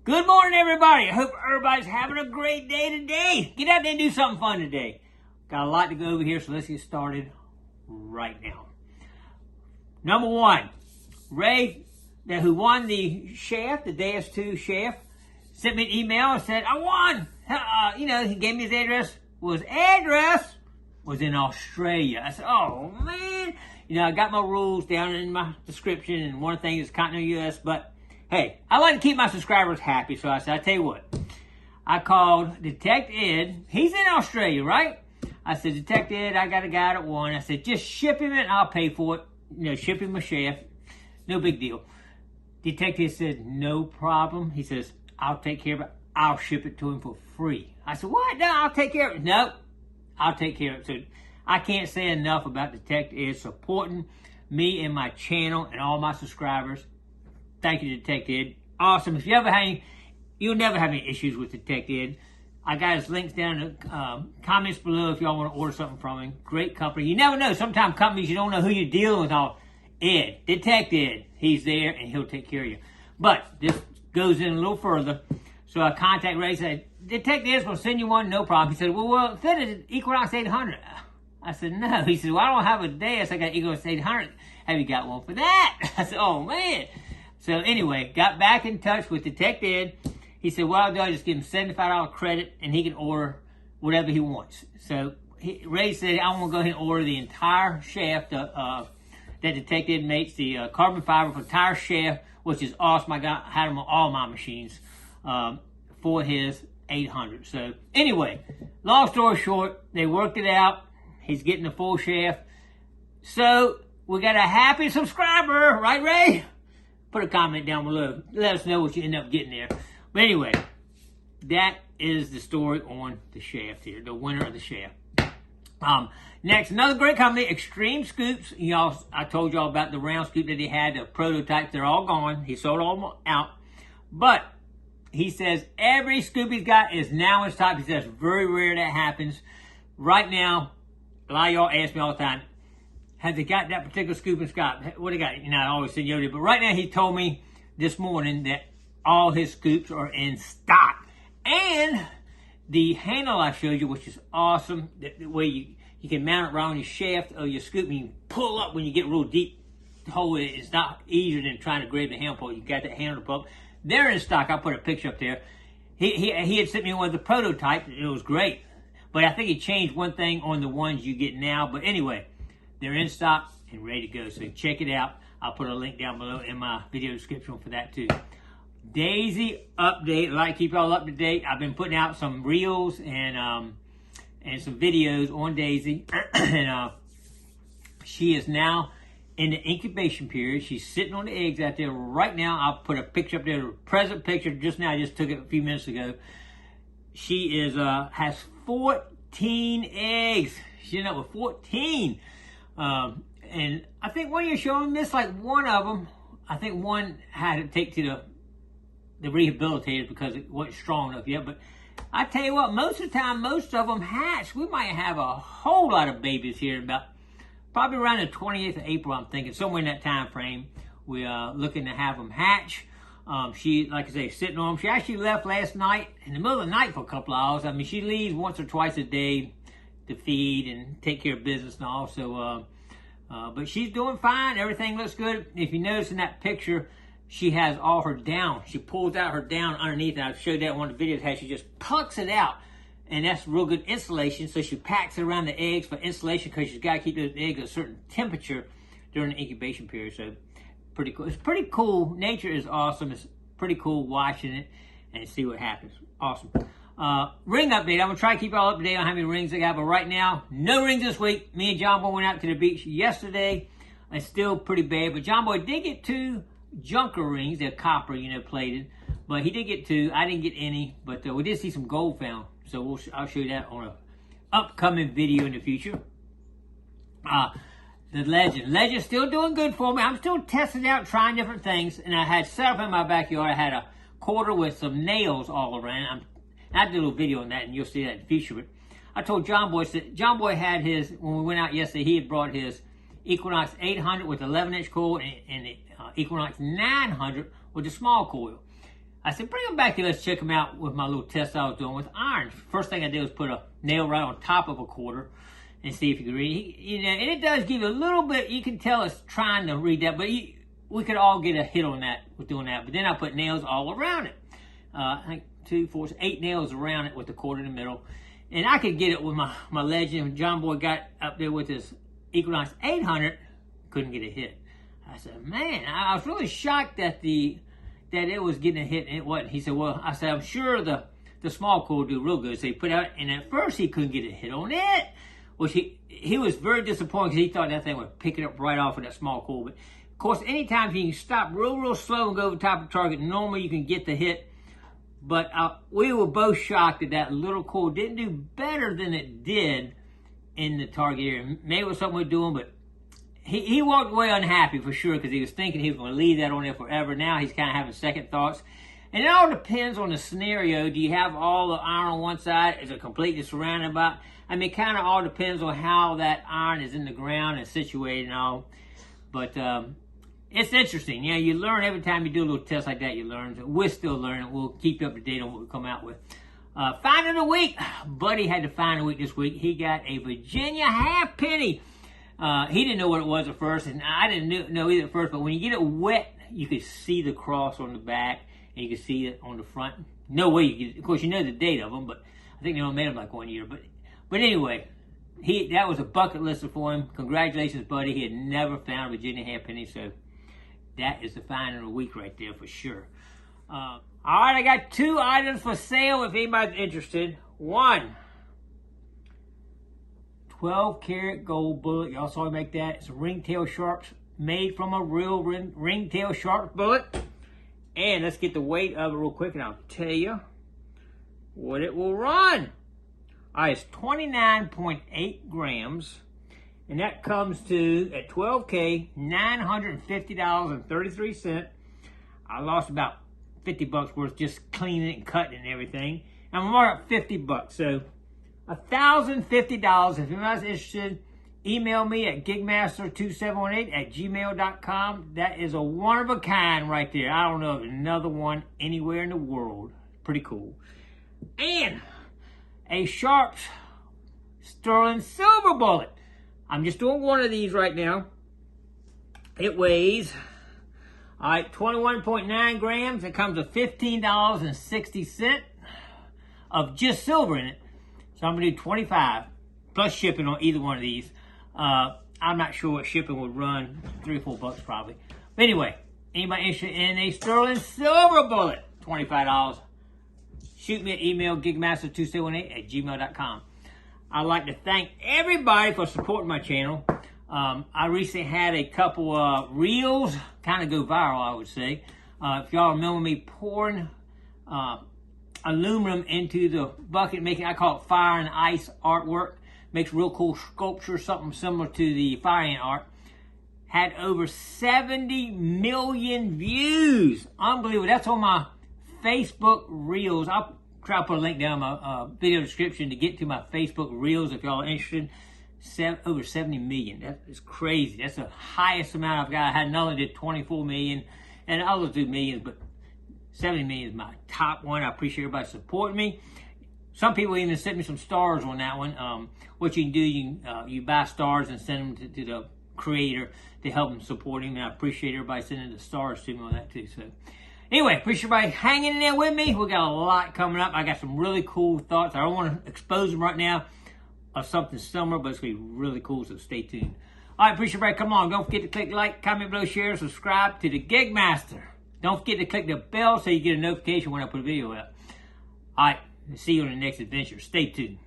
Good morning, everybody. I hope everybody's having a great day today. Get out there and do something fun today. Got a lot to go over here, so let's get started right now. Number one, Ray, who won the shaft, the DS2 shaft, sent me an email and said, I won. He gave me his address. His address was in Australia. I said, oh, man. I got my rules down in my description, and one thing is continental U.S., but hey, I like to keep my subscribers happy, so I said, I tell you what. I called Detect Ed. He's in Australia, right? I said, Detect Ed, I got a guy that won. I said, just ship him it, and I'll pay for it. Ship him a shaft. No big deal. Detect Ed said, no problem. He says, I'll take care of it. I'll ship it to him for free. I said, what? No, I'll take care of it. No, I'll take care of it. So I can't say enough about Detect Ed supporting me and my channel and all my subscribers. Thank you, Detect Ed. Awesome. If you ever have any, you'll never have any issues with Detect Ed. I got his links down in the comments below if y'all want to order something from him. Great company. You never know. Sometimes companies, you don't know who you're dealing with. Ed, Detect Ed. He's there and he'll take care of you. But this goes in a little further. So I contact Ray and said, Detect Ed's going to send you one, no problem. He said, well, fit it Equinox 800. I said, no. He said, well, I don't have a DS. I got Equinox 800. Have you got one for that? I said, oh, man. So anyway, got back in touch with Detect Ed. He said, well, I'll just give him $75 credit and he can order whatever he wants. So Ray said, I'm going to go ahead and order the entire shaft that Detect Ed makes, the carbon fiber for the entire shaft, which is awesome. I had them on all my machines for his 800. So anyway, long story short, they worked it out. He's getting the full shaft. So we got a happy subscriber, right, Ray? Put a comment down below. Let us know what you end up getting there. But anyway, that is the story on the shaft here, the winner of the shaft. Next, another great company, Extreme Scoops. I told y'all about the round scoop that he had, the prototypes. They're all gone. He sold all them out. But he says every scoop he's got is now in stock. He says it's very rare that happens. Right now, a lot of y'all ask me all the time, have they got that particular scoop and Scott? What they got? I always say Yoda, but right now he told me this morning that all his scoops are in stock. And the handle I showed you, which is awesome, the way you can mount it around your shaft or your scoop, and you can pull up when you get real deep. Hold it. It's not easier than trying to grab the handle pull. You got that handle pull. They're in stock. I'll put a picture up there. He had sent me one of the prototypes. It was great. But I think he changed one thing on the ones you get now. But anyway, they're in stock and ready to go. So check it out. I'll put a link down below in my video description for that too. Daisy update. I'd like to keep y'all up to date. I've been putting out some reels and some videos on Daisy. And she is now in the incubation period. She's sitting on the eggs out there right now. I'll put a picture up there, a present picture just now. I just took it a few minutes ago. She is has 14 eggs. She's ended up with 14. And I think when you're showing this, like one of them, I think one had to take to the rehabilitators because it wasn't strong enough yet. But I tell you what, most of the time, most of them hatch. We might have a whole lot of babies here about probably around the 28th of April, I'm thinking, somewhere in that time frame. We are looking to have them hatch. She, like I say, sitting on them. She actually left last night in the middle of the night for a couple of hours. I mean, she leaves once or twice a day to feed and take care of business and all. So, but she's doing fine. Everything looks good. If you notice in that picture, she has all her down. She pulls out her down underneath, and I've showed that in one of the videos how she just plucks it out. And that's real good insulation. So she packs it around the eggs for insulation because she's got to keep those eggs at a certain temperature during the incubation period. So pretty cool. It's pretty cool. Nature is awesome. It's pretty cool watching it and see what happens. Awesome. Ring update. I'm going to try to keep y'all up to date on how many rings I got. But right now, no rings this week. Me and John Boy went out to the beach yesterday. It's still pretty bad. But John Boy did get 2 junker rings. They're copper, plated. But he did get 2. I didn't get any. But we did see some gold found. So I'll show you that on an upcoming video in the future. The Legend. Legend's still doing good for me. I'm still testing out, trying different things. And I had set up in my backyard. I had a quarter with some nails all around. I did a little video on that, and you'll see that in the future. But I told John Boy, John Boy had his, when we went out yesterday, he had brought his Equinox 800 with 11-inch coil and the Equinox 900 with a small coil. I said, bring them back here, let's check them out with my little test I was doing with iron. First thing I did was put a nail right on top of a quarter and see if you could read it. And it does give you a little bit, you can tell it's trying to read that, but we could all get a hit on that with doing that. But then I put nails all around it. I think 2, 4, 8 nails around it with the quarter in the middle. And I could get it with my legend. John Boy got up there with his Equinox 800, couldn't get a hit. I said, man, I was really shocked that it was getting a hit and it wasn't. He said, well, I said, I'm sure the small core will do real good. So he put it out, and at first he couldn't get a hit on it. Which he was very disappointed because he thought that thing would pick it up right off of that small core. But of course, anytime you can stop real slow and go over the top of the target, normally you can get the hit. But we were both shocked that little core didn't do better than it did in the target area. Maybe it was something we're doing, but he walked away unhappy for sure because he was thinking he was going to leave that on there forever. Now he's kind of having second thoughts. And it all depends on the scenario. Do you have all the iron on one side? Is it completely surrounded by? I mean, it kind of all depends on how that iron is in the ground and situated and all. But it's interesting. You know, you learn every time you do a little test like that, you learn. So we're still learning. We'll keep you up to date on what we come out with. Find of the week. Buddy had to find a week this week. He got a Virginia halfpenny. He didn't know what it was at first, and I didn't know either at first. But when you get it wet, you could see the cross on the back, and you can see it on the front. No way you can, of course, you know the date of them, but I think they only made them like 1 year. But anyway, that was a bucket list for him. Congratulations, buddy. He had never found a Virginia halfpenny, so that is the find of the week right there for sure. All right, I got 2 items for sale if anybody's interested. 1, 12-karat gold bullet. Y'all saw me make that. It's a ringtail sharps made from a real ringtail sharps bullet. And let's get the weight of it real quick, and I'll tell you what it will run. All right, it's 29.8 grams, and that comes to, at 12K, $950.33. I lost about 50 bucks worth just cleaning it and cutting it and everything. I'm more at 50 bucks, so $1,050. If anybody's interested, email me at gigmaster2718@gmail.com. That is a one of a kind right there. I don't know of another one anywhere in the world. Pretty cool. And a Sharps sterling silver bullet. I'm just doing one of these right now. It weighs, all right, 21.9 grams. It comes with $15.60 of just silver in it. So I'm gonna do 25 plus shipping on either one of these. I'm not sure what shipping would run, 3 or 4 bucks probably. But anyway, anybody interested in a sterling silver bullet, $25. Shoot me an email, gigmaster2718@gmail.com. I'd like to thank everybody for supporting my channel. I recently had a couple reels kind of go viral, I would say. If y'all remember me pouring aluminum into the bucket, making, I call it fire and ice artwork. Makes real cool sculpture, something similar to the fire ant art. Had over 70 million views. Unbelievable. That's on my Facebook Reels. I'll try to put a link down in my video description to get to my Facebook Reels if y'all are interested. Over 70 million. That is crazy. That's the highest amount I've got. I had another did 24 million, and others do millions, but 70 million is my top one. I appreciate everybody supporting me. Some people even sent me some stars on that one. What you can do, you buy stars and send them to the creator to help him support him. And I appreciate everybody sending the stars to me on that too. So anyway, appreciate everybody hanging in there with me. We got a lot coming up. I got some really cool thoughts. I don't want to expose them right now of something similar, but it's going to be really cool, so stay tuned. All right, appreciate everybody. Come on. Don't forget to click like, comment below, share, subscribe to the Gigmaster. Don't forget to click the bell so you get a notification when I put a video out. All right. See you on the next adventure. Stay tuned.